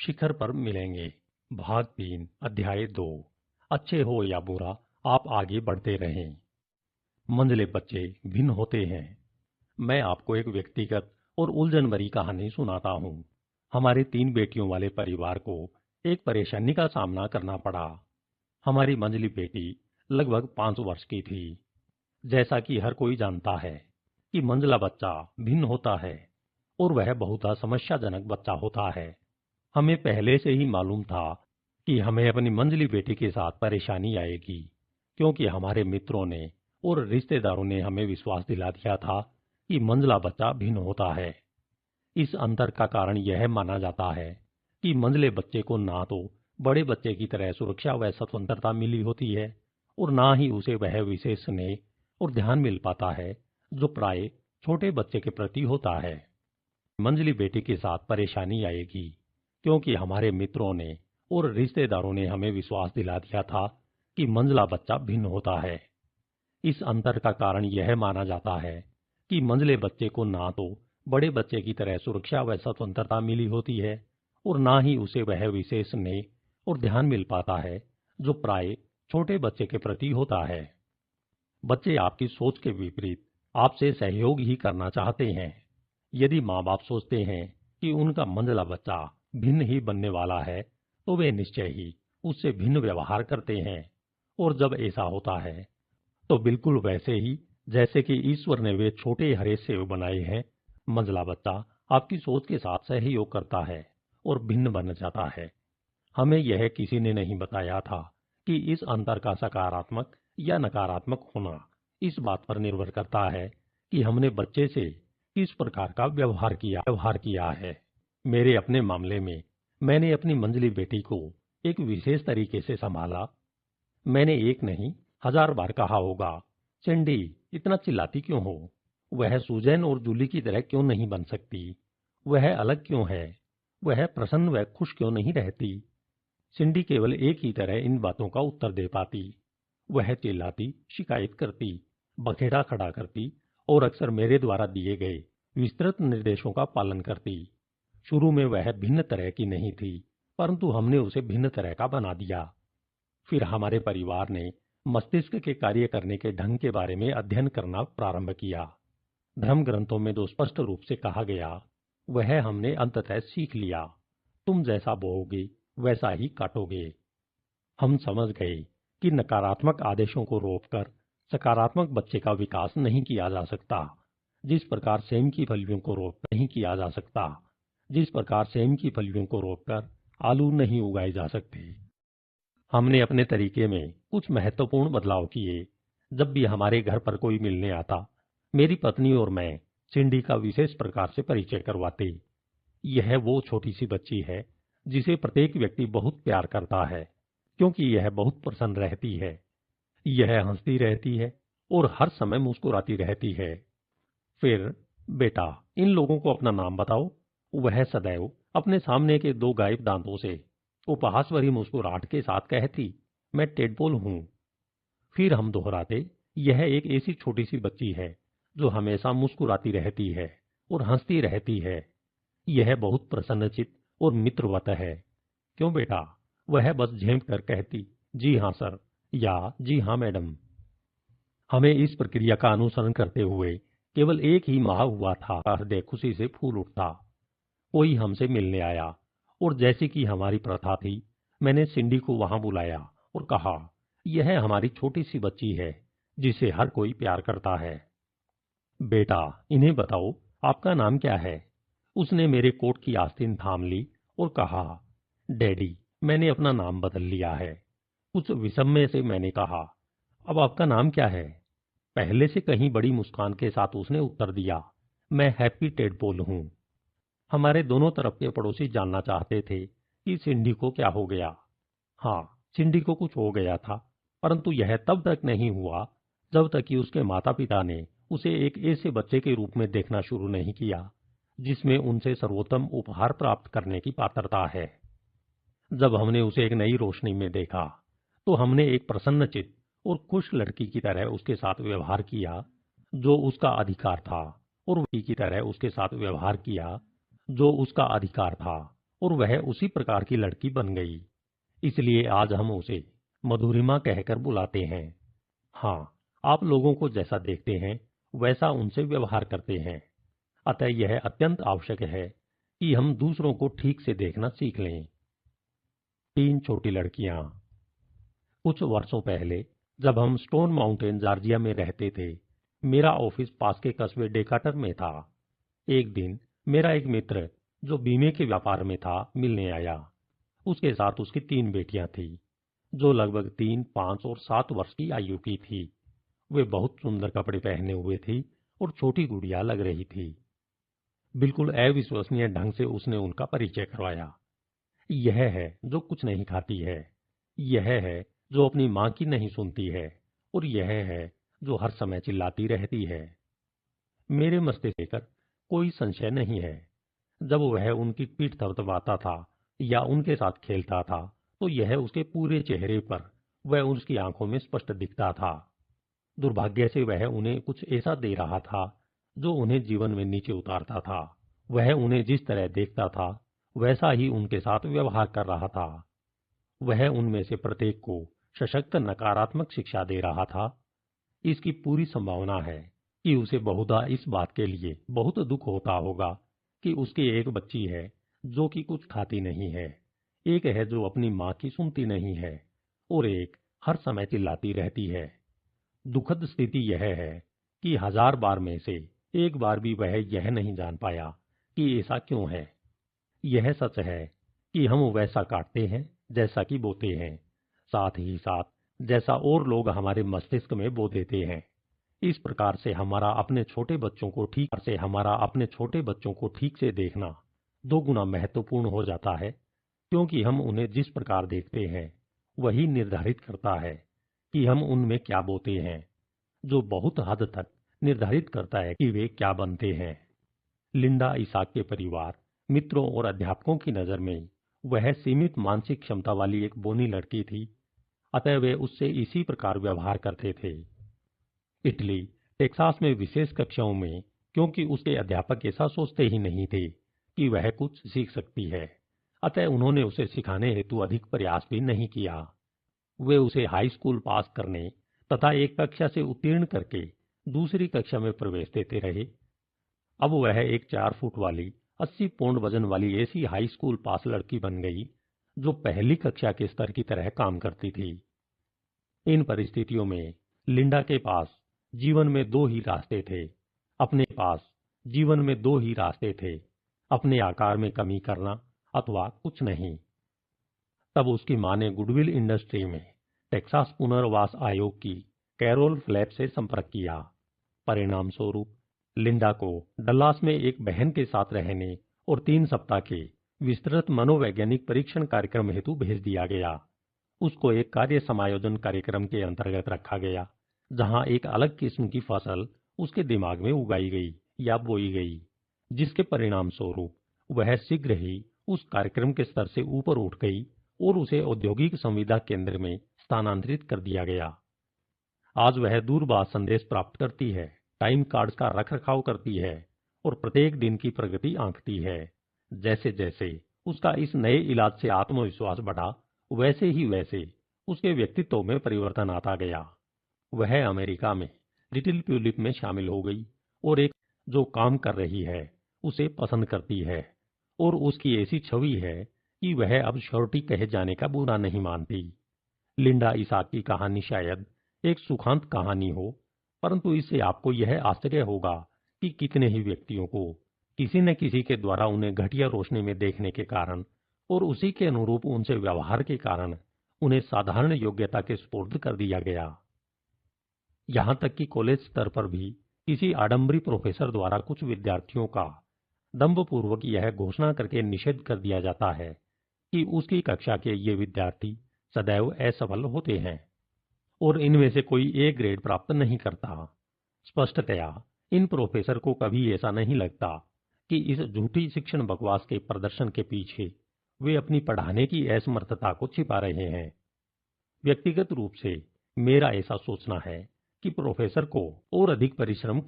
शिखर पर मिलेंगे। भाग 3 अध्याय 2। अच्छे हो या बुरा, आप आगे बढ़ते रहें। मंझले बच्चे भिन्न होते हैं। मैं आपको एक व्यक्तिगत और उलझन भरी कहानी सुनाता हूँ। हमारे 3 बेटियों वाले परिवार को एक परेशानी का सामना करना पड़ा। हमारी मंझली बेटी लगभग 5 वर्ष की थी। जैसा कि हर कोई जानता है कि मंझला बच्चा भिन्न होता है और वह बहुत समस्याजनक बच्चा होता है। हमें पहले से ही मालूम था कि हमें अपनी मंझली बेटी के साथ परेशानी आएगी, क्योंकि हमारे मित्रों ने और रिश्तेदारों ने हमें विश्वास दिला दिया था कि मंझला बच्चा भिन्न होता है। इस अंतर का कारण यह माना जाता है कि मंझले बच्चे को ना तो बड़े बच्चे की तरह सुरक्षा व स्वतंत्रता मिली होती है और ना ही उसे वह विशेष स्नेह और ध्यान मिल पाता है जो प्राय छोटे बच्चे के प्रति होता है। मंझली बेटी के साथ परेशानी आएगी, क्योंकि हमारे मित्रों ने और रिश्तेदारों ने हमें विश्वास दिला दिया था कि मंझला बच्चा भिन्न होता है। इस अंतर का कारण यह माना जाता है कि मंझले बच्चे को ना तो बड़े बच्चे की तरह सुरक्षा व स्वतंत्रता मिली होती है और ना ही उसे वह विशेष स्नेह और ध्यान मिल पाता है जो प्राय छोटे बच्चे के प्रति होता है। बच्चे आपकी सोच के विपरीत आपसे सहयोग ही करना चाहते हैं। यदि माँ बाप सोचते हैं कि उनका मंझला बच्चा भिन्न ही बनने वाला है, तो वे निश्चय ही उससे भिन्न व्यवहार करते हैं। और जब ऐसा होता है तो बिल्कुल वैसे ही जैसे कि ईश्वर ने वे छोटे हरे सेब बनाए हैं, मंझला बच्चा आपकी सोच के साथ सहयोग करता है और भिन्न बन जाता है। हमें यह किसी ने नहीं बताया था कि इस अंतर का सकारात्मक या नकारात्मक होना इस बात पर निर्भर करता है कि हमने बच्चे से किस प्रकार का व्यवहार किया है। मेरे अपने मामले में मैंने अपनी मंझली बेटी को एक विशेष तरीके से संभाला। मैंने एक नहीं 1000 बार कहा होगा, सिंडी इतना चिल्लाती क्यों हो? वह सूजन और जूली की तरह क्यों नहीं बन सकती? वह अलग क्यों है? वह प्रसन्न व खुश क्यों नहीं रहती? सिंडी केवल एक ही तरह इन बातों का उत्तर दे पाती। वह चिल्लाती, शिकायत करती, बखेड़ा खड़ा करती और अक्सर मेरे द्वारा दिए गए विस्तृत निर्देशों का पालन करती। शुरू में वह भिन्न तरह की नहीं थी, परंतु हमने उसे भिन्न तरह का बना दिया। फिर हमारे परिवार ने मस्तिष्क के कार्य करने के ढंग के बारे में अध्ययन करना प्रारंभ किया। धर्म ग्रंथों में जो स्पष्ट रूप से कहा गया, वह हमने अंततः सीख लिया। तुम जैसा बोओगे वैसा ही काटोगे। हम समझ गए कि नकारात्मक आदेशों को रोककर सकारात्मक बच्चे का विकास नहीं किया जा सकता। जिस प्रकार सेम की फलियों को रोककर नहीं किया जा सकता, जिस प्रकार सेम की फलियों को रोककर आलू नहीं उगाए जा सकते। हमने अपने तरीके में कुछ महत्वपूर्ण बदलाव किए। जब भी हमारे घर पर कोई मिलने आता, मेरी पत्नी और मैं सिंडी का विशेष प्रकार से परिचय करवाते। यह वो छोटी सी बच्ची है जिसे प्रत्येक व्यक्ति बहुत प्यार करता है, क्योंकि यह बहुत प्रसन्न रहती है। यह हंसती रहती है और हर समय मुस्कुराती रहती है। फिर, बेटा, इन लोगों को अपना नाम बताओ। वह सदैव अपने सामने के 2 गायब दांतों से उपहास भरी मुस्कुराहट के साथ कहती, मैं टेडपोल हूं। फिर हम दोहराते, यह एक ऐसी छोटी सी बच्ची है जो हमेशा मुस्कुराती रहती है और हंसती रहती है। यह बहुत प्रसन्नचित्त और मित्रवत है। क्यों बेटा? वह बस झेंप कर कहती, जी हाँ सर, या जी हाँ मैडम। हमें इस प्रक्रिया का अनुसरण करते हुए केवल एक ही माह हुआ था, हृदय खुशी से फूल उठता। कोई हमसे मिलने आया और जैसी कि हमारी प्रथा थी, मैंने सिंडी को वहां बुलाया और कहा, यह हमारी छोटी सी बच्ची है जिसे हर कोई प्यार करता है। बेटा, इन्हें बताओ आपका नाम क्या है? उसने मेरे कोट की आस्तीन थाम ली और कहा, डैडी, मैंने अपना नाम बदल लिया है। कुछ विस्मय से मैंने कहा, अब आपका नाम क्या है? पहले से कहीं बड़ी मुस्कान के साथ उसने उत्तर दिया, मैं हैप्पी टेडपोल हूं। हमारे दोनों तरफ के पड़ोसी जानना चाहते थे कि सिंडी को क्या हो गया। हाँ, सिंडी को कुछ हो गया था, परंतु यह तब तक नहीं हुआ जब तक कि उसके माता पिता ने उसे एक ऐसे बच्चे के रूप में देखना शुरू नहीं किया जिसमें उनसे सर्वोत्तम उपहार प्राप्त करने की पात्रता है। जब हमने उसे एक नई रोशनी में देखा, तो हमने एक प्रसन्नचित्त और खुश लड़की की तरह उसके साथ व्यवहार किया जो उसका अधिकार था, और वही की तरह उसके साथ व्यवहार किया जो उसका अधिकार था, और वह उसी प्रकार की लड़की बन गई। इसलिए आज हम उसे मधुरिमा कहकर बुलाते हैं। हाँ, आप लोगों को जैसा देखते हैं वैसा उनसे व्यवहार करते हैं। अतः यह अत्यंत आवश्यक है कि हम दूसरों को ठीक से देखना सीख लें। 3 छोटी लड़कियां। कुछ वर्षों पहले जब हम स्टोन माउंटेन जॉर्जिया में रहते थे, मेरा ऑफिस पास के कस्बे डेकाटर में था। एक दिन मेरा एक मित्र जो बीमे के व्यापार में था मिलने आया। उसके साथ उसकी 3 बेटियां थी जो लगभग 3, 5 और 7 वर्ष की आयु की थी। वे बहुत सुंदर कपड़े पहने हुए थी और छोटी गुड़िया लग रही थी। बिल्कुल अविश्वसनीय ढंग से उसने उनका परिचय करवाया। यह है जो कुछ नहीं खाती है, यह है जो अपनी मां की नहीं सुनती है, और यह है जो हर समय चिल्लाती रहती है। मेरे मस्तिष्क पर कोई संशय नहीं है। जब वह उनकी पीठ थपथपाता था या उनके साथ खेलता था तो यह उसके पूरे चेहरे पर वह उसकी आंखों में स्पष्ट दिखता था। दुर्भाग्य से वह उन्हें कुछ ऐसा दे रहा था जो उन्हें जीवन में नीचे उतारता था। वह उन्हें जिस तरह देखता था वैसा ही उनके साथ व्यवहार कर रहा था। वह उनमें से प्रत्येक को सशक्त नकारात्मक शिक्षा दे रहा था। इसकी पूरी संभावना है कि उसे बहुधा इस बात के लिए बहुत दुख होता होगा कि उसकी एक बच्ची है जो कि कुछ खाती नहीं है, एक है जो अपनी मां की सुनती नहीं है, और एक हर समय चिल्लाती रहती है। दुखद स्थिति यह है कि 1000 बार में से एक बार भी वह यह नहीं जान पाया कि ऐसा क्यों है। यह सच है कि हम वैसा काटते हैं जैसा कि बोते हैं, साथ ही साथ जैसा और लोग हमारे मस्तिष्क में बो देते हैं। इस प्रकार से हमारा अपने छोटे बच्चों को ठीक से देखना 2 गुना महत्वपूर्ण हो जाता है, क्योंकि हम उन्हें जिस प्रकार देखते हैं वही निर्धारित करता है कि हम उनमें क्या बोते हैं, जो बहुत हद तक निर्धारित करता है कि वे क्या बनते हैं। लिंडा इसाक के परिवार, मित्रों और अध्यापकों की नज़र में वह सीमित मानसिक क्षमता वाली एक बोनी लड़की थी, अतः वे उससे इसी प्रकार व्यवहार करते थे। इटली, टेक्सास में विशेष कक्षाओं में, क्योंकि उसके अध्यापक ऐसा सोचते ही नहीं थे कि वह कुछ सीख सकती है, अतः उन्होंने उसे सिखाने हेतु अधिक प्रयास भी नहीं किया। वे उसे हाई स्कूल पास करने तथा एक कक्षा से उत्तीर्ण करके दूसरी कक्षा में प्रवेश देते रहे। अब वह एक 4 फुट वाली 80 पौंड वजन वाली ऐसी हाई स्कूल पास लड़की बन गई जो पहली कक्षा के स्तर की तरह काम करती थी। इन परिस्थितियों में लिंडा के पास जीवन में 2 ही रास्ते थे। अपने आकार में कमी करना अथवा कुछ नहीं। तब उसकी मां ने गुडविल इंडस्ट्री में टेक्सास पुनर्वास आयोग की कैरोल फ्लैप से संपर्क किया। परिणाम स्वरूप लिंडा को डल्लास में एक बहन के साथ रहने और 3 सप्ताह के विस्तृत मनोवैज्ञानिक परीक्षण कार्यक्रम हेतु भेज दिया गया। उसको एक कार्य समायोजन कार्यक्रम के अंतर्गत रखा गया, जहां एक अलग किस्म की फसल उसके दिमाग में उगाई गई या बोई गई, जिसके परिणाम स्वरूप वह शीघ्र ही उस कार्यक्रम के स्तर से ऊपर उठ गई और उसे औद्योगिक संविदा केंद्र में स्थानांतरित कर दिया गया। आज वह दूरभाष संदेश प्राप्त करती है, टाइम कार्ड्स का रखरखाव करती है और प्रत्येक दिन की प्रगति आंकती है। जैसे जैसे उसका इस नए इलाज से आत्मविश्वास बढ़ा, वैसे उसके व्यक्तित्व में परिवर्तन आता गया। वह अमेरिका में लिटिल ट्यूलिप में शामिल हो गई और एक जो काम कर रही है उसे पसंद करती है, और उसकी ऐसी छवि है कि वह अब श्योरिटी कहे जाने का बुरा नहीं मानती। लिंडा इसाक की कहानी शायद एक सुखांत कहानी हो, परंतु इससे आपको यह आश्चर्य होगा कि कितने ही व्यक्तियों को किसी न किसी के द्वारा उन्हें घटिया रोशनी में देखने के कारण और उसी के अनुरूप उनसे व्यवहार के कारण उन्हें साधारण योग्यता के सुपुर्द कर दिया गया। यहां तक कि कॉलेज स्तर पर भी किसी आडंबरी प्रोफेसर द्वारा कुछ विद्यार्थियों का दंभपूर्वक यह घोषणा करके निषेध कर दिया जाता है कि उसकी कक्षा के ये विद्यार्थी सदैव असफल होते हैं और इनमें से कोई ए ग्रेड प्राप्त नहीं करता। स्पष्टतया इन प्रोफेसर को कभी ऐसा नहीं लगता कि इस झूठी शिक्षण बकवास के प्रदर्शन के पीछे वे अपनी पढ़ाने की असमर्थता को छिपा रहे हैं। व्यक्तिगत रूप से मेरा ऐसा सोचना है कि प्रोफेसर को और अधिक परिश्रम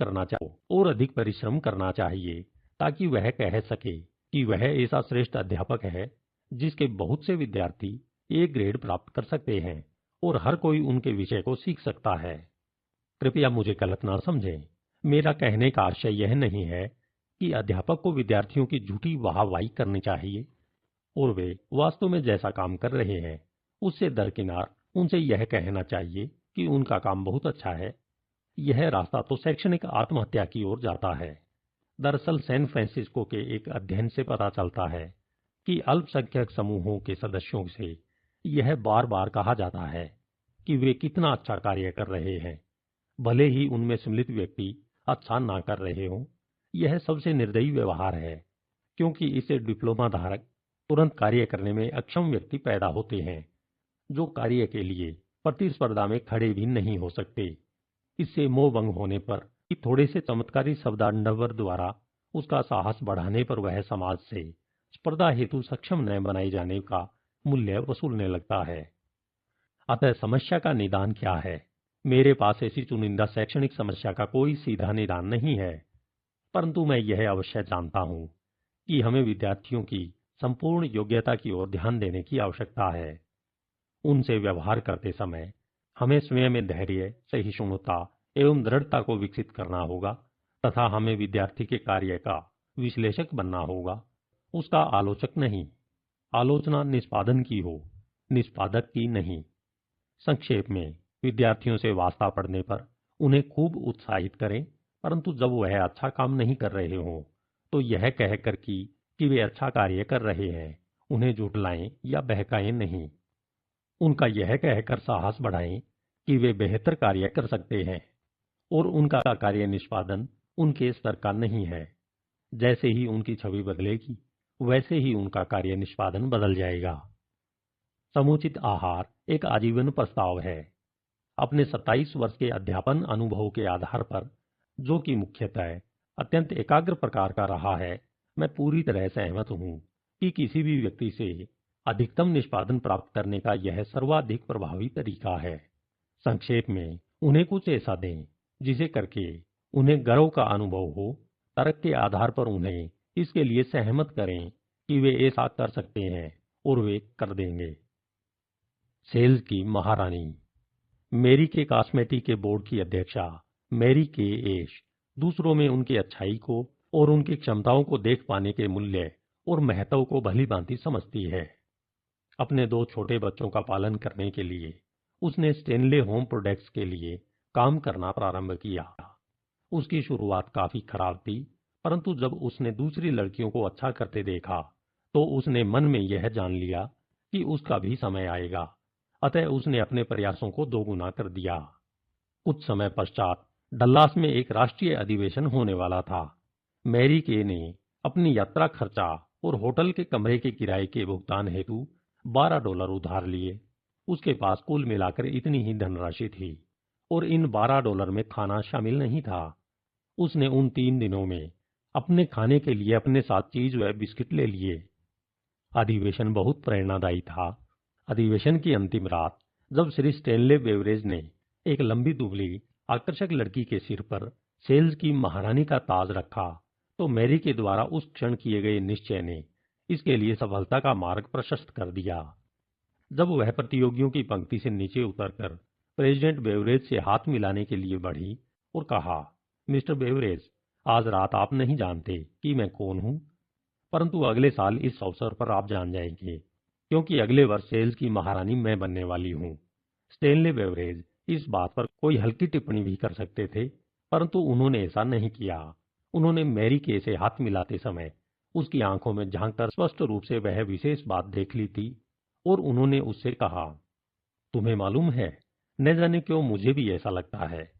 करना चाहिए ताकि वह कह सके कि वह ऐसा श्रेष्ठ अध्यापक है जिसके बहुत से विद्यार्थी ए ग्रेड प्राप्त कर सकते हैं और हर कोई उनके विषय को सीख सकता है। कृपया मुझे गलत ना समझें। मेरा कहने का आशय यह नहीं है कि अध्यापक को विद्यार्थियों की झूठी वाहवाही करनी चाहिए और वे वास्तव में जैसा काम कर रहे हैं उससे दरकिनार उनसे यह कहना चाहिए कि उनका काम बहुत अच्छा है। यह रास्ता तो शैक्षणिक आत्महत्या की ओर जाता है। दरअसल सैन फ्रांसिस्को के एक अध्ययन से पता चलता है कि अल्पसंख्यक समूहों के सदस्यों से यह बार बार कहा जाता है कि वे कितना अच्छा कार्य कर रहे हैं, भले ही उनमें सम्मिलित व्यक्ति अच्छा ना कर रहे हों। यह सबसे निर्दयी व्यवहार है, क्योंकि इससे डिप्लोमा धारक तुरंत कार्य करने में अक्षम व्यक्ति पैदा होते हैं, जो कार्य के लिए प्रतिस्पर्धा में खड़े भी नहीं हो सकते। इससे मोह भंग होने पर कि थोड़े से चमत्कारी शब्दांडवर द्वारा उसका साहस बढ़ाने पर वह समाज से स्पर्धा हेतु सक्षम न बनाए जाने का मूल्य वसूलने लगता है। अतः समस्या का निदान क्या है? मेरे पास ऐसी चुनिंदा शैक्षणिक समस्या का कोई सीधा निदान नहीं है, परंतु मैं यह अवश्य जानता हूं कि हमें विद्यार्थियों की संपूर्ण योग्यता की ओर ध्यान देने की आवश्यकता है। उनसे व्यवहार करते समय हमें स्वयं में धैर्य, सहिष्णुता एवं दृढ़ता को विकसित करना होगा तथा हमें विद्यार्थी के कार्य का विश्लेषक बनना होगा, उसका आलोचक नहीं। आलोचना निष्पादन की हो, निष्पादक की नहीं। संक्षेप में, विद्यार्थियों से वास्ता पड़ने पर उन्हें खूब उत्साहित करें, परंतु जब वह अच्छा काम नहीं कर रहे हों तो यह कहकर कि वे अच्छा कार्य कर रहे हैं उन्हें झुठलाएं या बहकाएं नहीं। उनका यह कहकर साहस बढ़ाएं कि वे बेहतर कार्य कर सकते हैं और उनका कार्य निष्पादन उनके स्तर का नहीं है। जैसे ही उनकी छवि बदलेगी वैसे ही उनका कार्य निष्पादन बदल जाएगा। समुचित आहार एक आजीवन प्रस्ताव है। अपने 27 वर्ष के अध्यापन अनुभव के आधार पर, जो कि मुख्यतः अत्यंत एकाग्र प्रकार का रहा है, मैं पूरी तरह सहमत हूं कि किसी भी व्यक्ति से अधिकतम निष्पादन प्राप्त करने का यह सर्वाधिक प्रभावी तरीका है। संक्षेप में, उन्हें कुछ ऐसा दें जिसे करके उन्हें गर्व का अनुभव हो। तर्क के आधार पर उन्हें इसके लिए सहमत करें कि वे ऐसा कर सकते हैं और वे कर देंगे। सेल्स की महारानी। मेरी के कॉस्मेटिक के बोर्ड की अध्यक्षा मैरी के एश दूसरों में उनकी अच्छाई को और उनकी क्षमताओं को देख पाने के मूल्य और महत्व को भली भांति समझती है। अपने 2 छोटे बच्चों का पालन करने के लिए उसने स्टेनले होम प्रोडक्ट्स के लिए काम करना प्रारंभ किया। उसकी शुरुआत काफी खराब थी, परंतु जब उसने दूसरी लड़कियों को अच्छा करते देखा तो उसने मन में यह जान लिया कि उसका भी समय आएगा। अतः उसने अपने प्रयासों को दोगुना कर दिया। कुछ समय पश्चात डल्लास में एक राष्ट्रीय अधिवेशन होने वाला था। मैरी के ने अपनी यात्रा खर्चा और होटल के कमरे के किराए के भुगतान हेतु $12 उधार लिए। उसके पास कुल मिलाकर इतनी ही धनराशि थी और इन $12 में खाना शामिल नहीं था। उसने उन 3 दिनों में अपने खाने के लिए अपने साथ चीज व बिस्किट ले लिए। अधिवेशन बहुत प्रेरणादायी था। अधिवेशन की अंतिम रात, जब श्री स्टेनले बेवरेज ने एक लंबी दुबली आकर्षक लड़की के सिर पर सेल्स की महारानी का ताज रखा, तो मैरी के द्वारा उस क्षण किए गए निश्चय ने इसके लिए सफलता का मार्ग प्रशस्त कर दिया। जब वह प्रतियोगियों की पंक्ति से नीचे उतरकर प्रेसिडेंट बेवरेज से हाथ मिलाने के लिए बढ़ी और कहा, मिस्टर बेवरेज, आज रात आप नहीं जानते कि मैं कौन हूं, परंतु अगले साल इस अवसर पर आप जान जाएंगे, क्योंकि अगले वर्ष सेल्स की महारानी मैं बनने वाली हूं। स्टेनले बेवरेज इस बात पर कोई हल्की टिप्पणी भी कर सकते थे, परंतु उन्होंने ऐसा नहीं किया। उन्होंने मैरी के से हाथ मिलाते समय उसकी आंखों में झांककर स्पष्ट रूप से वह विशेष बात देख ली थी और उन्होंने उससे कहा, तुम्हें मालूम है, न जाने क्यों मुझे भी ऐसा लगता है।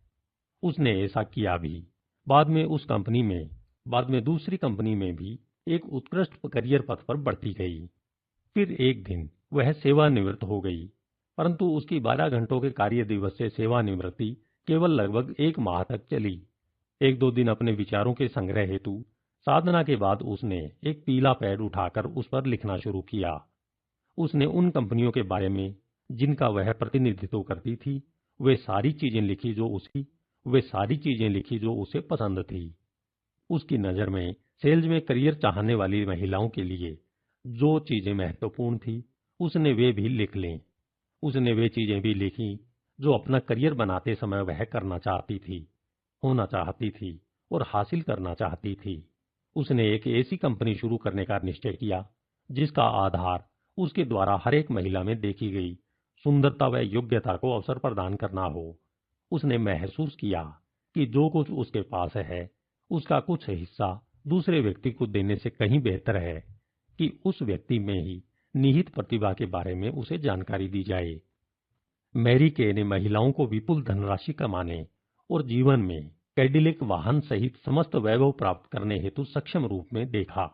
उसने ऐसा किया भी। बाद में दूसरी कंपनी में भी एक उत्कृष्ट करियर पथ पर बढ़ती गई। फिर एक दिन वह सेवानिवृत्त हो गई, परंतु उसकी 12 घंटों के कार्य दिवस से सेवानिवृत्ति केवल लगभग 1 माह तक चली। 1-2 दिन अपने विचारों के संग्रह हेतु साधना के बाद उसने एक पीला पैड उठाकर उस पर लिखना शुरू किया। उसने उन कंपनियों के बारे में जिनका वह प्रतिनिधित्व करती थी, वे सारी चीजें लिखी जो उसे पसंद थी। उसकी नजर में सेल्स में करियर चाहने वाली महिलाओं के लिए जो चीजें महत्वपूर्ण थी उसने वे भी लिख लीं। उसने वे चीजें भी लिखी जो अपना करियर बनाते समय वह करना चाहती थी, होना चाहती थी और हासिल करना चाहती थी। उसने एक ऐसी कंपनी शुरू करने का निश्चय किया जिसका आधार उसके द्वारा हर एक महिला में देखी गई सुंदरता व योग्यता को अवसर प्रदान करना हो। उसने महसूस किया कि जो कुछ उसके पास है उसका कुछ हिस्सा दूसरे व्यक्ति को देने से कहीं बेहतर है कि उस व्यक्ति में ही निहित प्रतिभा के बारे में उसे जानकारी दी जाए। मैरी के ने महिलाओं को विपुल धनराशि कमाने और जीवन में कैडिलेक वाहन सहित समस्त वैभव प्राप्त करने हेतु सक्षम रूप में देखा।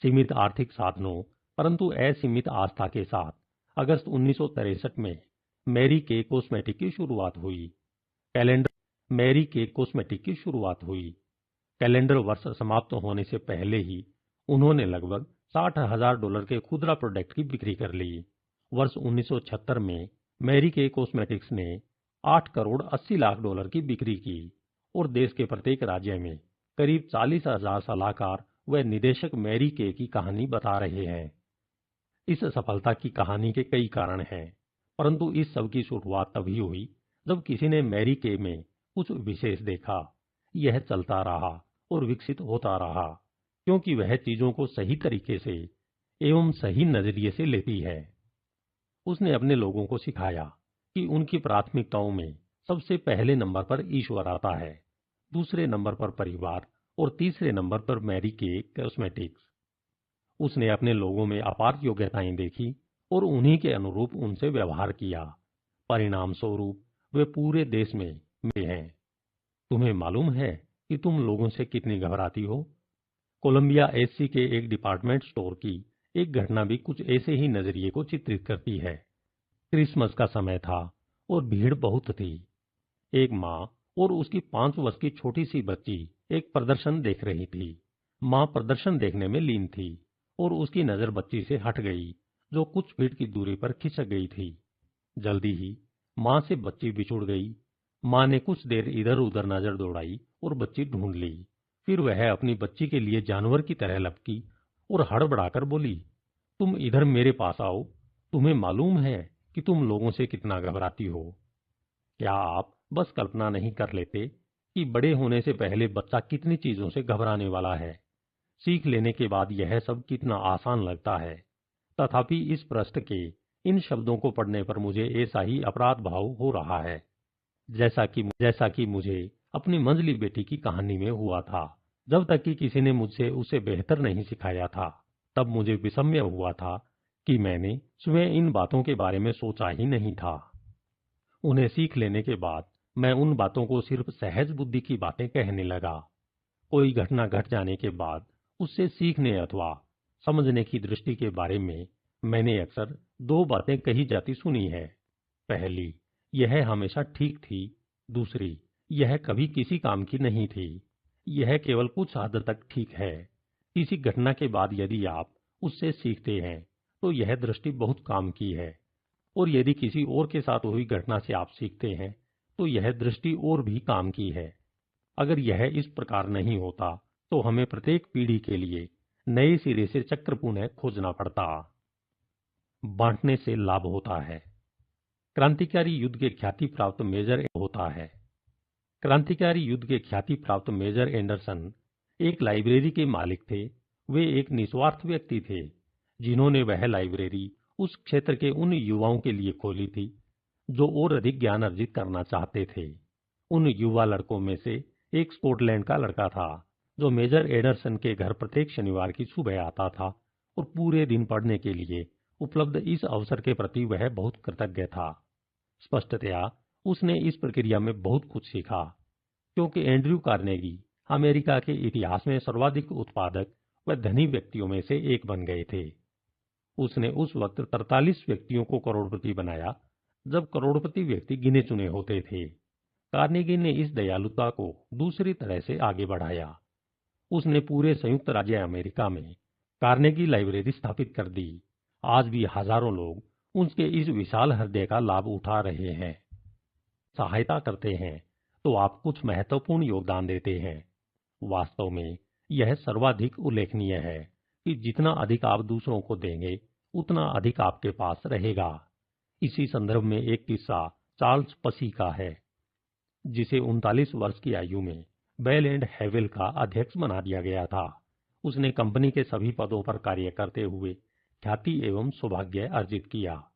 सीमित आर्थिक साधनों परंतु असीमित आस्था के साथ अगस्त 1963 में मैरी के कॉस्मेटिक की शुरुआत हुई। कैलेंडर मैरी के कॉस्मेटिक की शुरुआत हुई। कैलेंडर वर्ष समाप्त होने से पहले ही उन्होंने लगभग $60,000 के खुदरा प्रोडक्ट की बिक्री कर ली। वर्ष 1976 में मैरी के कॉस्मेटिक्स ने $8,80,00,000 की बिक्री की और देश के प्रत्येक राज्य में करीब 40,000 सलाहकार व निदेशक मैरी के की कहानी बता रहे हैं। इस सफलता की कहानी के कई कारण हैं, परंतु इस सब की शुरुआत तभी हुई जब किसी ने मैरी के में कुछ विशेष देखा। यह चलता रहा और विकसित होता रहा क्योंकि वह चीजों को सही तरीके से एवं सही नजरिए से लेती है। उसने अपने लोगों को सिखाया कि उनकी प्राथमिकताओं में सबसे पहले नंबर पर ईश्वर आता है, दूसरे नंबर पर परिवार और तीसरे नंबर पर मैरी के कॉस्मेटिक्स। उसने अपने लोगों में अपार योग्यताएं देखी और उन्हीं के अनुरूप उनसे व्यवहार किया। परिणाम स्वरूप वे पूरे देश में हैं। तुम्हें मालूम है कि तुम लोगों से कितनी घबराती हो? कोलंबिया एससी के एक डिपार्टमेंट स्टोर की एक घटना भी कुछ ऐसे ही नजरिए को चित्रित करती है। क्रिसमस का समय था और भीड़ बहुत थी। एक माँ और उसकी 5 वर्ष की छोटी सी बच्ची एक प्रदर्शन देख रही थी। माँ प्रदर्शन देखने में लीन थी और उसकी नजर बच्ची से हट गई जो कुछ फीट की दूरी पर खिसक गई थी। जल्दी ही माँ से बच्ची बिछुड़ गई। माँ ने कुछ देर इधर उधर नजर दौड़ाई और बच्ची ढूंढ ली। फिर वह अपनी बच्ची के लिए जानवर की तरह लपकी और हड़बड़ाकर बोली, तुम इधर मेरे पास आओ। तुम्हें मालूम है कि तुम लोगों से कितना घबराती हो? क्या आप बस कल्पना नहीं कर लेते कि बड़े होने से पहले बच्चा कितनी चीजों से घबराने वाला है? सीख लेने के बाद यह सब कितना आसान लगता है। तथापि इस पृष्ठ के इन शब्दों को पढ़ने पर मुझे ऐसा ही अपराध भाव हो रहा है जैसा कि मुझे अपनी मंझली बेटी की कहानी में हुआ था। जब तक कि किसी ने मुझसे उसे बेहतर नहीं सिखाया था, तब मुझे विस्मय हुआ था कि मैंने स्वयं इन बातों के बारे में सोचा ही नहीं था। उन्हें सीख लेने के बाद मैं उन बातों को सिर्फ सहज बुद्धि की बातें कहने लगा। कोई घटना घट जाने के बाद उससे सीखने अथवा समझने की दृष्टि के बारे में मैंने अक्सर 2 बातें कही जाती सुनी है। पहली, यह हमेशा ठीक थी। दूसरी, यह कभी किसी काम की नहीं थी। यह केवल कुछ हद तक ठीक है। किसी घटना के बाद यदि आप उससे सीखते हैं तो यह दृष्टि बहुत काम की है, और यदि किसी और के साथ हुई घटना से आप सीखते हैं तो यह दृष्टि और भी काम की है। अगर यह इस प्रकार नहीं होता तो हमें प्रत्येक पीढ़ी के लिए नए सिरे से चक्र पुनः खोजना पड़ता। बांटने से लाभ होता है। क्रांतिकारी युद्ध के ख्याति प्राप्त मेजर एंडरसन एक लाइब्रेरी के मालिक थे। वे एक निस्वार्थ व्यक्ति थे जिन्होंने वह लाइब्रेरी उस क्षेत्र के उन युवाओं के लिए खोली थी जो और अधिक ज्ञान अर्जित करना चाहते थे। उन युवा लड़कों में से एक स्कॉटलैंड का लड़का था जो मेजर एंडरसन के घर प्रत्येक शनिवार की सुबह आता था और पूरे दिन पढ़ने के लिए उपलब्ध इस अवसर के प्रति वह बहुत कृतज्ञ था। स्पष्टतया उसने इस प्रक्रिया में बहुत कुछ सीखा, क्योंकि एंड्रयू कार्नेगी अमेरिका के इतिहास में सर्वाधिक उत्पादक व धनी व्यक्तियों में से एक बन गए थे। उसने उस वक्त 43 व्यक्तियों को करोड़पति बनाया जब करोड़पति व्यक्ति गिने चुने होते थे। कार्नेगी ने इस दयालुता को दूसरी तरह से आगे बढ़ाया। उसने पूरे संयुक्त राज्य अमेरिका में कार्नेगी लाइब्रेरी स्थापित कर दी। आज भी हजारों लोग उसके इस विशाल हृदय का लाभ उठा रहे हैं। सहायता करते हैं तो आप कुछ महत्वपूर्ण योगदान देते हैं। वास्तव में यह सर्वाधिक उल्लेखनीय है कि जितना अधिक आप दूसरों को देंगे, उतना अधिक आपके पास रहेगा। इसी संदर्भ में एक किस्सा चार्ल्स पसी का है, जिसे 39 वर्ष की आयु में बेल एंड हैवेल का अध्यक्ष बना दिया गया था। उसने कंपनी के सभी पदों पर कार्य करते हुए ख्याति एवं सौभाग्य अर्जित किया।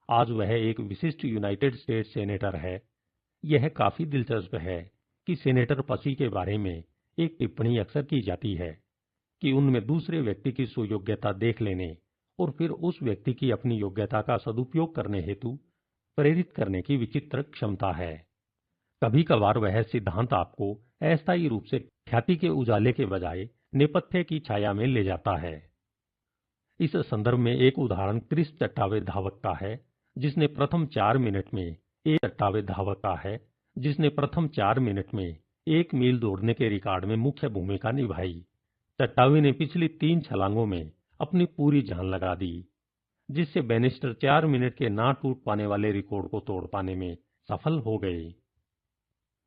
आज वह एक विशिष्ट यूनाइटेड स्टेट्स सेनेटर है। यह काफी दिलचस्प है कि सेनेटर पसी के बारे में एक टिप्पणी अक्सर की जाती है कि उनमें दूसरे व्यक्ति की सुयोग्यता देख लेने और फिर उस व्यक्ति की अपनी योग्यता का सदुपयोग करने हेतु प्रेरित करने की विचित्र क्षमता है। कभी कभार वह सिद्धांत आपको अस्थायी रूप से ख्याति के उजाले के बजाय नेपथ्य की छाया में ले जाता है। इस संदर्भ में एक उदाहरण क्रिस चट्टावे धावक का है, जिसने प्रथम 4 मिनट में एक मील दौड़ने के रिकॉर्ड में मुख्य भूमिका निभाई। चट्टावे ने पिछली 3 छलांगों में अपनी पूरी जान लगा दी, जिससे बेनिस्टर 4 मिनट के ना टूट पाने वाले रिकॉर्ड को तोड़ पाने में सफल हो गए।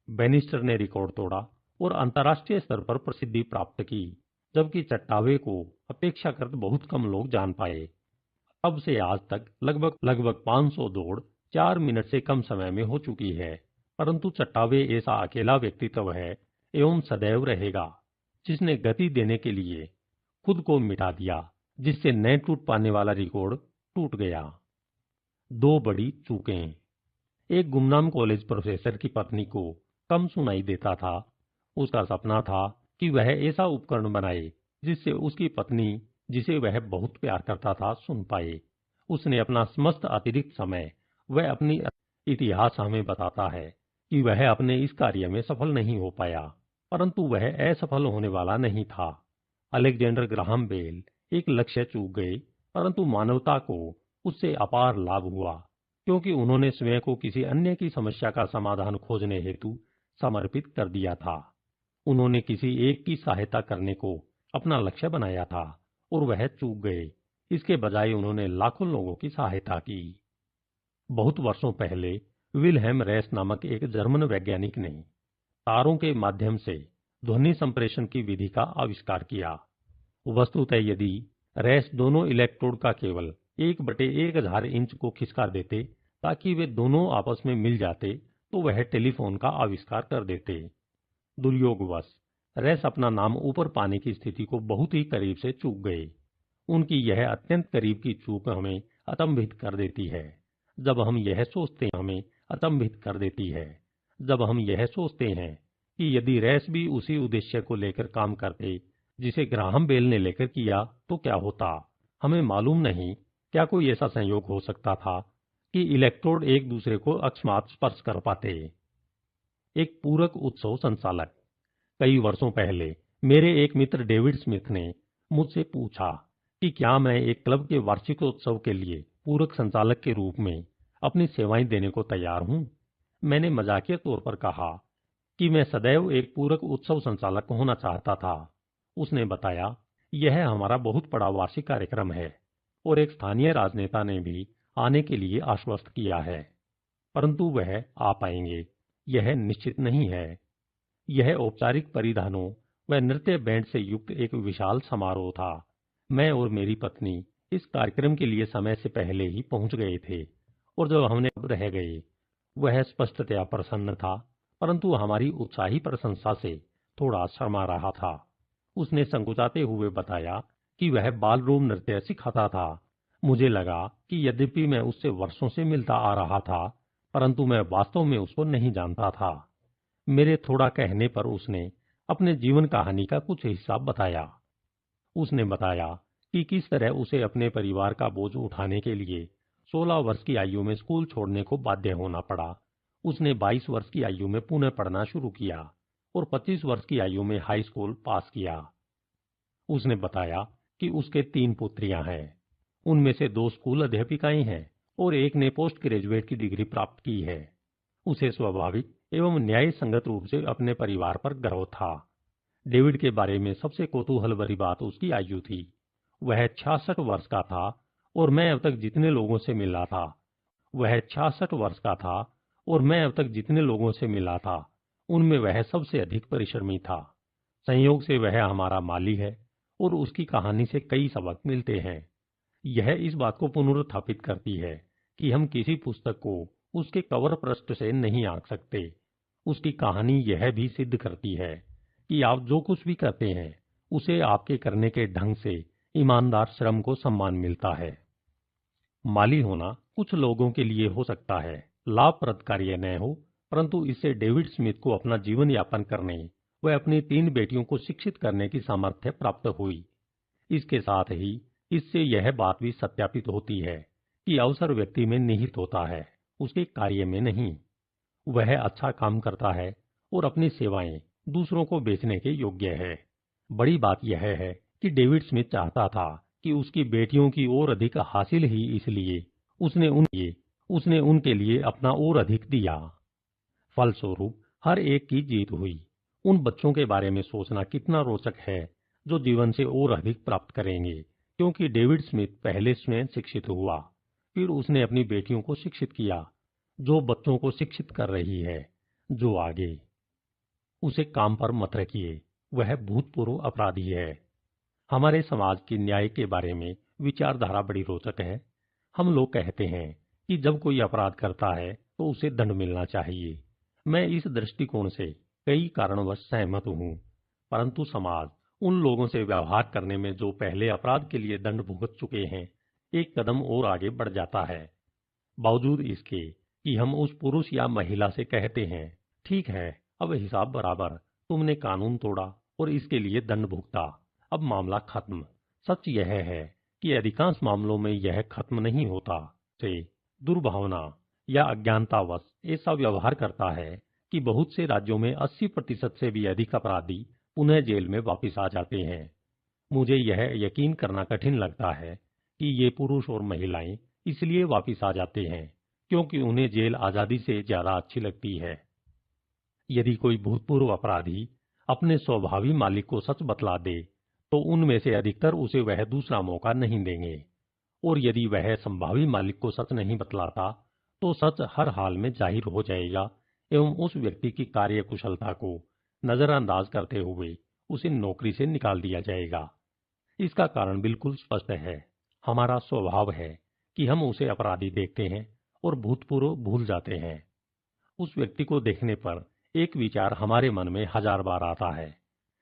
बेनिस्टर ने रिकॉर्ड तोड़ा और अंतर्राष्ट्रीय स्तर पर प्रसिद्धि प्राप्त की, जबकि चट्टावे को अपेक्षाकृत बहुत कम लोग जान पाए। तब से आज तक लगभग 500 दौड़ 4 मिनट से कम समय में हो चुकी है, परंतु चट्टावे ऐसा अकेला व्यक्तित्व है एवं सदैव रहेगा जिसने गति देने के लिए खुद को मिटा दिया, जिससे न टूट पाने वाला रिकॉर्ड टूट गया। 2 बड़ी चूकें। एक गुमनाम कॉलेज प्रोफेसर की पत्नी को कम सुनाई देता था। उसका सपना था कि वह ऐसा उपकरण बनाए जिससे उसकी पत्नी, जिसे वह बहुत प्यार करता था, सुन पाए। उसने अपना समस्त अतिरिक्त समय वह अपनी इतिहास हमें बताता है कि वह अपने इस कार्य में सफल नहीं हो पाया, परंतु वह असफल होने वाला नहीं था। अलेक्जेंडर ग्राहम बेल एक लक्ष्य चूक गए, परंतु मानवता को उससे अपार लाभ हुआ, क्योंकि उन्होंने स्वयं को किसी अन्य की समस्या का समाधान खोजने हेतु समर्पित कर दिया था। उन्होंने किसी एक की सहायता करने को अपना लक्ष्य बनाया था और वह चूक गए। इसके बजाय उन्होंने लाखों लोगों की सहायता की। बहुत वर्षों पहले विल्हेम रेस नामक एक जर्मन वैज्ञानिक ने तारों के माध्यम से ध्वनि संप्रेषण की विधि का आविष्कार किया। वस्तुतः यदि रेस दोनों इलेक्ट्रोड का केवल 1/1000 इंच को खिसका देते ताकि वे दोनों आपस में मिल जाते, तो वह टेलीफोन का आविष्कार कर देते। दुर्योगवश रेस अपना नाम ऊपर पाने की स्थिति को बहुत ही करीब से चूक गए। उनकी यह अत्यंत करीब की चूक हमें अचंभित कर देती है। जब हम यह सोचते हैं कि यदि रेस भी उसी उद्देश्य को लेकर काम करते जिसे ग्राहम बेल ने लेकर किया, तो क्या होता। हमें मालूम नहीं क्या कोई ऐसा संयोग हो सकता था कि इलेक्ट्रोड एक दूसरे को अकस्मात स्पर्श कर पाते। एक पूरक उत्सव संचालक। कई वर्षों पहले मेरे एक मित्र डेविड स्मिथ ने मुझसे पूछा कि क्या मैं एक क्लब के वार्षिकोत्सव के लिए पूरक संचालक के रूप में अपनी सेवाएं देने को तैयार हूं। मैंने मजाकिया तौर पर कहा कि मैं सदैव एक पूरक उत्सव संचालक होना चाहता था। उसने बताया, यह हमारा बहुत बड़ा वार्षिक कार्यक्रम है और एक स्थानीय राजनेता ने भी आने के लिए आश्वस्त किया है, परंतु वह आ पाएंगे यह निश्चित नहीं है। यह औपचारिक परिधानों व नृत्य बैंड से युक्त एक विशाल समारोह था। मैं और मेरी पत्नी इस कार्यक्रम के लिए समय से पहले ही पहुंच गए थे और जब हमने रह गए, वह स्पष्टतया प्रसन्न था, परंतु हमारी उत्साही प्रशंसा से थोड़ा शर्मा रहा था। उसने संकुचाते हुए बताया कि वह बालरूम नृत्य सिखाता था। मुझे लगा कि यद्यपि मैं उससे वर्षों से मिलता आ रहा था, परंतु मैं वास्तव में उसको नहीं जानता था। मेरे थोड़ा कहने पर उसने अपने जीवन कहानी का कुछ हिस्सा बताया। उसने बताया कि किस तरह उसे अपने परिवार का बोझ उठाने के लिए 16 वर्ष की आयु में स्कूल छोड़ने को बाध्य होना पड़ा। उसने 22 वर्ष की आयु में पुनः पढ़ना शुरू किया और 25 वर्ष की आयु में हाई स्कूल पास किया। उसने बताया कि उसके 3 पुत्रियां हैं। उनमें से 2 स्कूल अध्यापिकाएं हैं और एक ने पोस्ट ग्रेजुएट की डिग्री प्राप्त की है। उसे स्वाभाविक एवं न्याय संगत रूप से अपने परिवार पर गर्व था। डेविड के बारे में सबसे कौतूहल भरी बात उसकी आयु थी। वह 66 वर्ष का था और मैं अब तक जितने लोगों से मिला था उनमें वह सबसे अधिक परिश्रमी था। संयोग से वह हमारा माली है और उसकी कहानी से कई सबक मिलते हैं। यह इस बात को पुनरुत्थापित करती है कि हम किसी पुस्तक को उसके कवर पृष्ठ से नहीं आंक सकते। उसकी कहानी यह भी सिद्ध करती है कि आप जो कुछ भी करते हैं उसे आपके करने के ढंग से ईमानदार श्रम को सम्मान मिलता है। माली होना कुछ लोगों के लिए हो सकता है लाभप्रद कार्य न हो, परंतु इससे डेविड स्मिथ को अपना जीवन यापन करने व अपनी 3 बेटियों को शिक्षित करने की सामर्थ्य प्राप्त हुई। इसके साथ ही इससे यह बात भी सत्यापित होती है कि अवसर व्यक्ति में निहित होता है, उसके कार्य में नहीं। वह अच्छा काम करता है और अपनी सेवाएं दूसरों को बेचने के योग्य है। बड़ी बात यह है कि डेविड स्मिथ चाहता था कि उसकी बेटियों की और अधिक हासिल ही इसलिए उसने उनके लिए अपना और अधिक दिया। फलस्वरूप हर एक की जीत हुई। उन बच्चों के बारे में सोचना कितना रोचक है जो जीवन से और अधिक प्राप्त करेंगे, क्योंकि डेविड स्मिथ पहले स्वयं शिक्षित हुआ, फिर उसने अपनी बेटियों को शिक्षित किया, जो बच्चों को शिक्षित कर रही है, जो आगे उसे काम पर मत रखिए, वह भूतपूर्व अपराधी है। हमारे समाज की न्याय के बारे में विचारधारा बड़ी रोचक है। हम लोग कहते हैं कि जब कोई अपराध करता है तो उसे दंड मिलना चाहिए। मैं इस दृष्टिकोण से कई कारणवश सहमत हूँ, परंतु समाज उन लोगों से व्यवहार करने में जो पहले अपराध के लिए दंड भुगत चुके हैं, एक कदम और आगे बढ़ जाता है। बावजूद इसके कि हम उस पुरुष या महिला से कहते हैं, ठीक है, अब हिसाब बराबर, तुमने कानून तोड़ा और इसके लिए दंड भुगता, अब मामला खत्म। सच यह है कि अधिकांश मामलों में यह खत्म नहीं होता। से दुर्भावना या अज्ञानतावश ऐसा व्यवहार करता है कि बहुत से राज्यों में 80% से भी अधिक अपराधी पुनः जेल में वापस आ जाते हैं। मुझे यह यकीन करना कठिन लगता है कि ये पुरुष और महिलाएं इसलिए वापस आ जाते हैं क्योंकि उन्हें जेल आजादी से ज्यादा अच्छी लगती है। यदि कोई भूतपूर्व अपराधी अपने स्वाभावी मालिक को सच बतला दे तो उनमें से अधिकतर उसे वह दूसरा मौका नहीं देंगे, और यदि वह संभावी मालिक को सच नहीं बतलाता तो सच हर हाल में जाहिर हो जाएगा एवं उस व्यक्ति की कार्यकुशलता को नजरअंदाज करते हुए उसे नौकरी से निकाल दिया जाएगा। इसका कारण बिल्कुल स्पष्ट है। हमारा स्वभाव है कि हम उसे अपराधी देखते हैं और भूतपूर्व भूल जाते हैं। उस व्यक्ति को देखने पर एक विचार हमारे मन में 1000 बार आता है,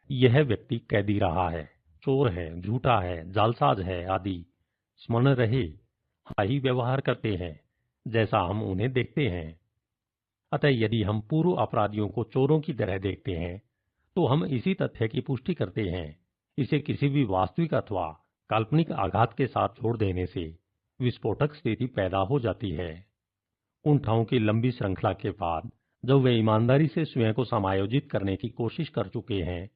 यह व्यक्ति कैदी रहा है, चोर है, झूठा है, जालसाज है आदि। स्मरण रहे, हम ही व्यवहार करते हैं जैसा हम उन्हें देखते हैं। अतः यदि हम पूर्व अपराधियों को चोरों की तरह देखते हैं तो हम इसी तथ्य की पुष्टि करते हैं। इसे किसी भी वास्तविक अथवा काल्पनिक आघात के साथ जोड़ देने से विस्फोटक स्थिति पैदा हो जाती है। कुंठाओं की लंबी श्रृंखला के बाद जब वे ईमानदारी से स्वयं को समायोजित करने की कोशिश कर चुके हैं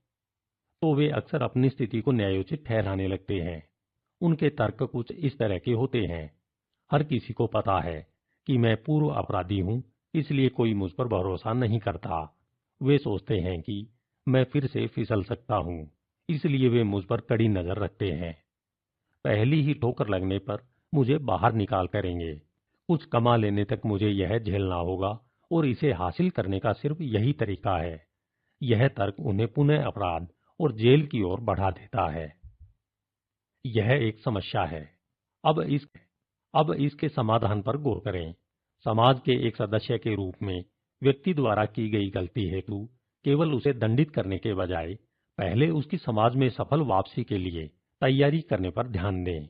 तो वे अक्सर अपनी स्थिति को न्यायोचित ठहराने लगते हैं। उनके तर्क कुछ इस तरह के होते हैं, हर किसी को पता है कि मैं पूर्व अपराधी हूं, इसलिए कोई मुझ पर भरोसा नहीं करता। वे सोचते हैं कि मैं फिर से फिसल सकता हूं, इसलिए वे मुझ पर कड़ी नजर रखते हैं। पहली ही ठोकर लगने पर मुझे बाहर निकाल करेंगे। कुछ कमा लेने तक मुझे यह झेलना होगा और इसे हासिल करने का सिर्फ यही तरीका है। यह तर्क उन्हें पुनः अपराध और जेल की ओर बढ़ा देता है। यह एक समस्या है। अब इसके समाधान पर गौर करें। समाज के एक सदस्य के रूप में व्यक्ति द्वारा की गई गलती हेतु केवल उसे दंडित करने के बजाय पहले उसकी समाज में सफल वापसी के लिए तैयारी करने पर ध्यान दें।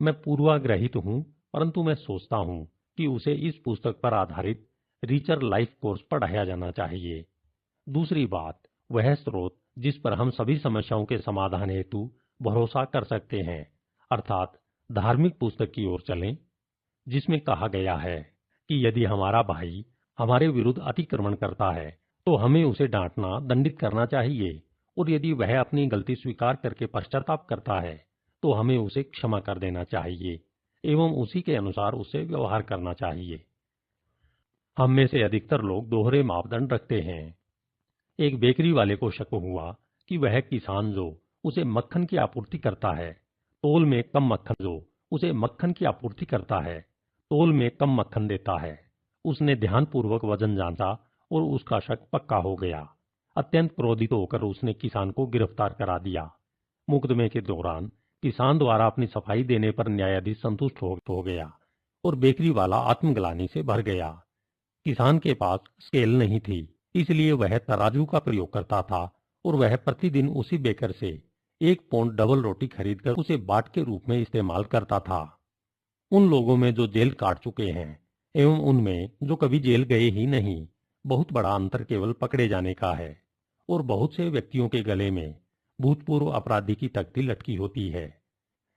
मैं पूर्वाग्रहित हूं, परंतु मैं सोचता हूं कि उसे इस पुस्तक पर आधारित रिचर लाइफ कोर्स पढ़ाया जाना चाहिए। दूसरी बात, वह स्रोत जिस पर हम सभी समस्याओं के समाधान हेतु भरोसा कर सकते हैं, अर्थात धार्मिक पुस्तक की ओर चलें, जिसमें कहा गया है कि यदि हमारा भाई हमारे विरुद्ध अतिक्रमण करता है तो हमें उसे डांटना, दंडित करना चाहिए, और यदि वह अपनी गलती स्वीकार करके पश्चाताप करता है तो हमें उसे क्षमा कर देना चाहिए एवं उसी के अनुसार उससे व्यवहार करना चाहिए। हम में से अधिकतर लोग दोहरे मापदंड रखते हैं। एक बेकरी वाले को शक हुआ कि वह किसान जो उसे मक्खन की आपूर्ति करता है, तौल में कम मक्खन देता है। उसने ध्यानपूर्वक वजन जांचा और उसका शक पक्का हो गया। अत्यंत क्रोधित होकर उसने किसान को गिरफ्तार करा दिया। मुकदमे के दौरान किसान द्वारा अपनी सफाई देने पर न्यायाधीश संतुष्ट हो गया और बेकरी वाला आत्मग्लानि से भर गया। किसान के पास स्केल नहीं थी, इसलिए वह तराजू का प्रयोग करता था और वह प्रतिदिन उसी बेकर से 1 पौंड डबल रोटी खरीदकर उसे बाट के रूप में इस्तेमाल करता था। उन लोगों में जो जेल काट चुके हैं एवं उनमें जो कभी जेल गए ही नहीं, बहुत बड़ा अंतर केवल पकड़े जाने का है। और बहुत से व्यक्तियों के गले में भूतपूर्व अपराधी की तख्ती लटकी होती है।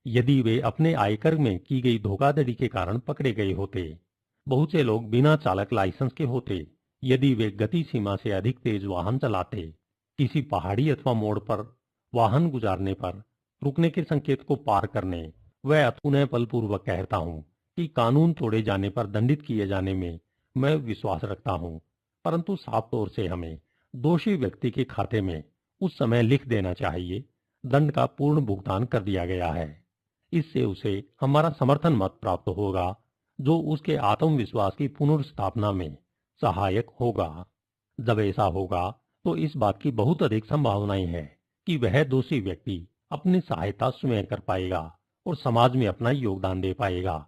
यदि वे अपने आयकर में की गई धोखाधड़ी के कारण पकड़े गए होते, बहुत से लोग बिना चालक लाइसेंस के होते, यदि वे गति सीमा से अधिक तेज वाहन चलाते, किसी पहाड़ी अथवा मोड़ पर वाहन गुजारने पर रुकने के संकेत को पार करने, वह पुनः बलपूर्वक कहता हूं कि कानून तोड़े जाने पर दंडित किए जाने में मैं विश्वास रखता हूं, परंतु साफ तौर से हमें दोषी व्यक्ति के खाते में उस समय लिख देना चाहिए, दंड का पूर्ण भुगतान कर दिया गया है। इससे उसे हमारा समर्थन मत प्राप्त होगा, जो उसके आत्मविश्वास की पुनर्स्थापना में सहायक होगा। जब ऐसा होगा तो इस बात की बहुत अधिक संभावनाएं हैं कि वह दोषी व्यक्ति अपनी सहायता स्वयं कर पाएगा और समाज में अपना योगदान दे पाएगा।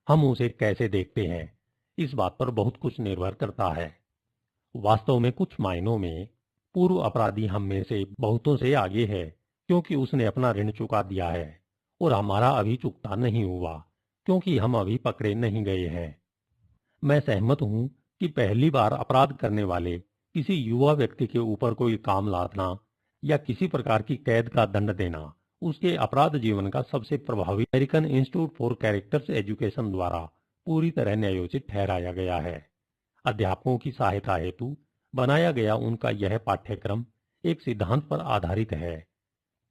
हम उसे कैसे देखते हैं, इस बात पर बहुत कुछ निर्भर करता है। वास्तव में कुछ मायनों में पूर्व अपराधी हम में से बहुतों से आगे है, क्योंकि उसने अपना ऋण चुका दिया है और हमारा अभी चुकता नहीं हुआ, क्योंकि हम अभी पकड़े नहीं गए हैं। मैं सहमत हूं कि पहली बार अपराध करने वाले किसी युवा व्यक्ति के ऊपर कोई काम लादना या किसी प्रकार की कैद का दंड देना उसके अपराध जीवन का सबसे प्रभावी American institute for characters education द्वारा पूरी तरह न्यायोचित ठहराया गया है। अध्यापकों की सहायता हेतु बनाया गया उनका यह पाठ्यक्रम एक सिद्धांत पर आधारित है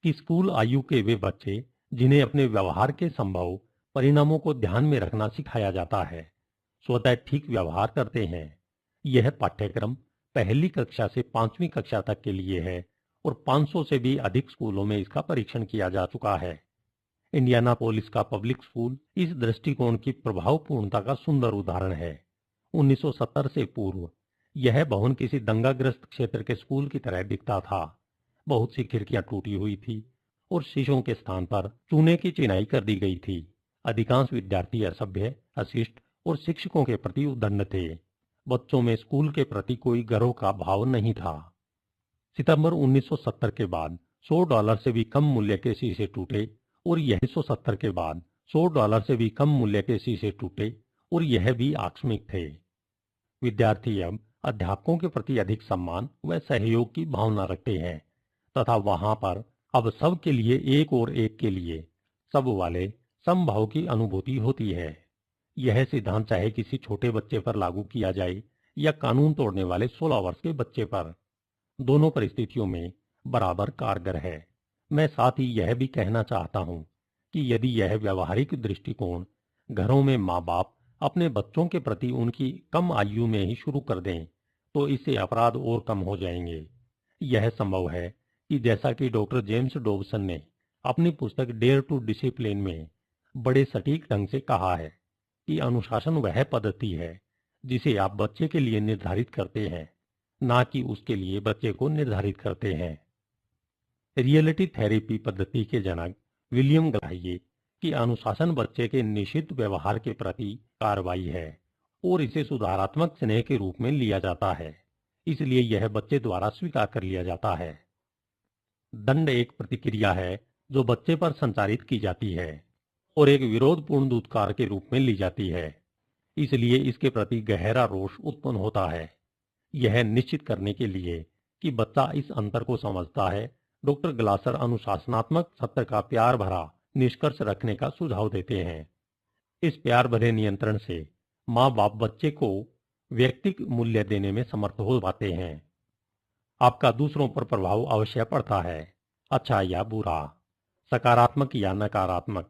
कि स्कूल आयु के वे बच्चे जिन्हें अपने व्यवहार के संभव परिणामों को ध्यान में रखना सिखाया जाता है, स्वतः ठीक व्यवहार करते हैं। यह पाठ्यक्रम पहली कक्षा से 5वीं कक्षा तक के लिए है और 500 से भी अधिक स्कूलों में इसका परीक्षण किया जा चुका है। इंडियानापोलिस का पब्लिक स्कूल इस दृष्टिकोण की प्रभावपूर्णता का सुंदर उदाहरण है। 1970 से पूर्व यह भवन किसी दंगाग्रस्त क्षेत्र के स्कूल की तरह दिखता था। बहुत सी खिड़कियां टूटी हुई थी और शीशों के स्थान पर चूने की चिनाई कर दी गई थी। अधिकांश विद्यार्थी असभ्य, अशिष्ट और शिक्षकों के प्रति उद्दंड थे। बच्चों में स्कूल के प्रति कोई गर्व का भाव नहीं था। सितंबर 1970 के बाद $100 से भी कम मूल्य के शीशे टूटे और यह 1970 के बाद $100 से भी कम मूल्य के शीशे टूटे और यह भी आकस्मिक थे। विद्यार्थी अब अध्यापकों के प्रति अधिक सम्मान व सहयोग की भावना रखते हैं तथा वहां पर अब सब के लिए एक और एक के लिए सब वाले समभाव की अनुभूति होती है। यह सिद्धांत चाहे किसी छोटे बच्चे पर लागू किया जाए या कानून तोड़ने वाले 16 वर्ष के बच्चे पर, दोनों परिस्थितियों में बराबर कारगर है। मैं साथ ही यह भी कहना चाहता हूं कि यदि यह व्यवहारिक दृष्टिकोण घरों में माँ बाप अपने बच्चों के प्रति उनकी कम आयु में ही शुरू कर दें तो इससे अपराध और कम हो जाएंगे। यह संभव है कि जैसा कि डॉक्टर जेम्स डॉबसन ने अपनी पुस्तक डेयर टू डिसिप्लिन में बड़े सटीक ढंग से कहा है कि अनुशासन वह पद्धति है जिसे आप बच्चे के लिए निर्धारित करते हैं, ना कि उसके लिए बच्चे को निर्धारित करते हैं। रियलिटी थेरेपी पद्धति के जनक विलियम ग्लाइये कि अनुशासन बच्चे के निश्चित व्यवहार के प्रति कार्रवाई है और इसे सुधारात्मक स्नेह के रूप में लिया जाता है, इसलिए यह बच्चे द्वारा स्वीकार कर लिया जाता है। दंड एक प्रतिक्रिया है जो बच्चे पर संचारित की जाती है और एक विरोधपूर्ण दुत्कार के रूप में ली जाती है, इसलिए इसके प्रति गहरा रोष उत्पन्न होता है। यह निश्चित करने के लिए कि बच्चा इस अंतर को समझता है, डॉक्टर ग्लासर अनुशासनात्मक सत्र का प्यार भरा निष्कर्ष रखने का सुझाव देते हैं। इस प्यार भरे नियंत्रण से माँ बाप बच्चे को व्यक्तिगत मूल्य देने में समर्थ हो पाते हैं। आपका दूसरों पर प्रभाव अवश्य पड़ता है, अच्छा या बुरा, सकारात्मक या नकारात्मक।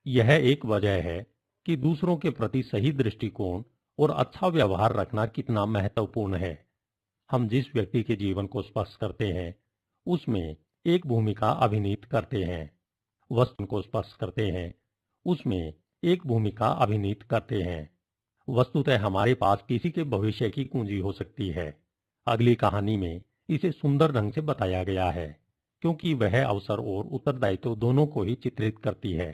यह एक वजह है कि दूसरों के प्रति सही दृष्टिकोण और अच्छा व्यवहार रखना कितना महत्वपूर्ण है। हम जिस व्यक्ति के जीवन को स्पर्श करते हैं उसमें एक भूमिका अभिनीत करते हैं, वस्तु को स्पर्श करते हैं उसमें एक भूमिका अभिनीत करते हैं। वस्तुतः हमारे पास किसी के भविष्य की कुंजी हो सकती है। अगली कहानी में इसे सुंदर ढंग से बताया गया है, क्योंकि वह अवसर और उत्तरदायित्व दोनों को ही चित्रित करती है।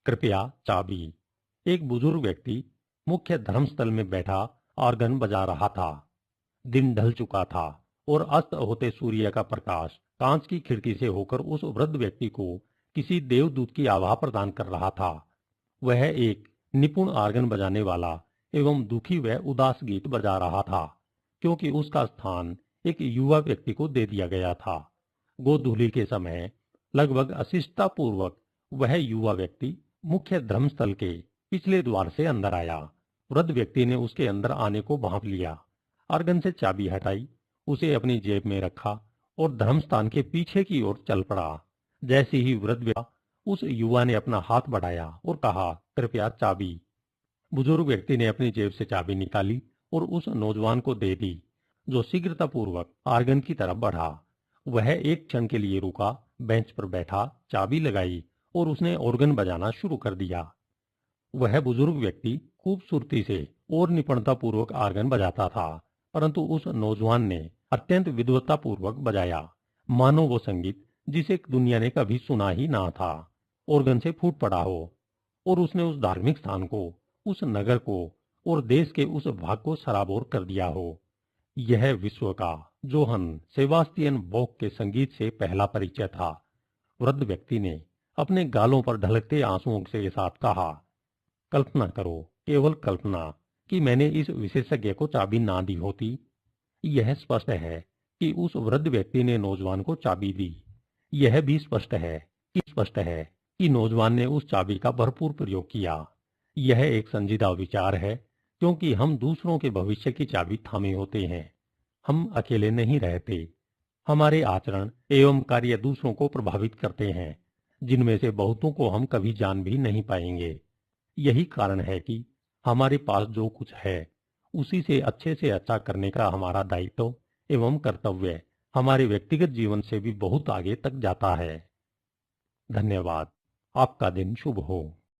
कृपया चाबी। एक बुजुर्ग व्यक्ति मुख्य धर्मस्थल में बैठा ऑर्गन बजा रहा था। दिन ढल चुका था और अस्त होते सूर्य का प्रकाश कांच की खिड़की से होकर उस वृद्ध व्यक्ति को किसी देवदूत की आभा प्रदान कर रहा था। वह एक निपुण ऑर्गन बजाने वाला एवं दुखी व उदास गीत बजा रहा था, क्योंकि उसका स्थान एक युवा व्यक्ति को दे दिया गया था। गोधूली के समय लगभग अशिष्टता पूर्वक वह युवा व्यक्ति मुख्य धर्मस्थल के पिछले द्वार से अंदर आया। वृद्ध व्यक्ति ने उसके अंदर आने को भांप लिया, ऑर्गन से चाबी हटाई, उसे अपनी जेब में रखा और धर्मस्थान के पीछे की ओर चल पड़ा। जैसे ही वृद्ध व्यक्ति उस युवा ने अपना हाथ बढ़ाया और कहा, कृपया चाबी। बुजुर्ग व्यक्ति ने अपनी जेब से चाबी निकाली और उस नौजवान को दे दी, जो शीघ्रतापूर्वक ऑर्गन की तरफ बढ़ा। वह एक क्षण के लिए रुका, बेंच पर बैठा, चाबी लगाई और उसने ऑर्गन बजाना शुरू कर दिया। वह बुजुर्ग व्यक्ति खूबसूरती से और निपुणतापूर्वक ऑर्गन बजाता था, परंतु उस नौजवान ने अत्यंत विद्वतापूर्वक बजाया, मानो वो संगीत जिसे दुनिया ने कभी सुना ही ना था, ऑर्गन से फूट पड़ा हो और उसने उस धार्मिक स्थान को, उस नगर को और देश के उस भाग को सराबोर कर दिया हो। यह विश्व का जोहन सेबास्टियन बॉक के संगीत से पहला परिचय था। वृद्ध व्यक्ति ने अपने गालों पर ढलकते आंसुओं के साथ कहा, कल्पना करो, केवल कल्पना, कि मैंने इस विशेषज्ञ को चाबी ना दी होती। यह स्पष्ट है कि उस वृद्ध व्यक्ति ने नौजवान को चाबी दी। यह भी स्पष्ट है कि नौजवान ने उस चाबी का भरपूर प्रयोग किया। यह एक संजीदा विचार है, क्योंकि हम दूसरों के भविष्य की चाबी थामे होते हैं। हम अकेले नहीं रहते। हमारे आचरण एवं कार्य दूसरों को प्रभावित करते हैं, जिनमें से बहुतों को हम कभी जान भी नहीं पाएंगे। यही कारण है कि हमारे पास जो कुछ है, उसी से अच्छा करने का हमारा दायित्व एवं कर्तव्य हमारे व्यक्तिगत जीवन से भी बहुत आगे तक जाता है। धन्यवाद। आपका दिन शुभ हो।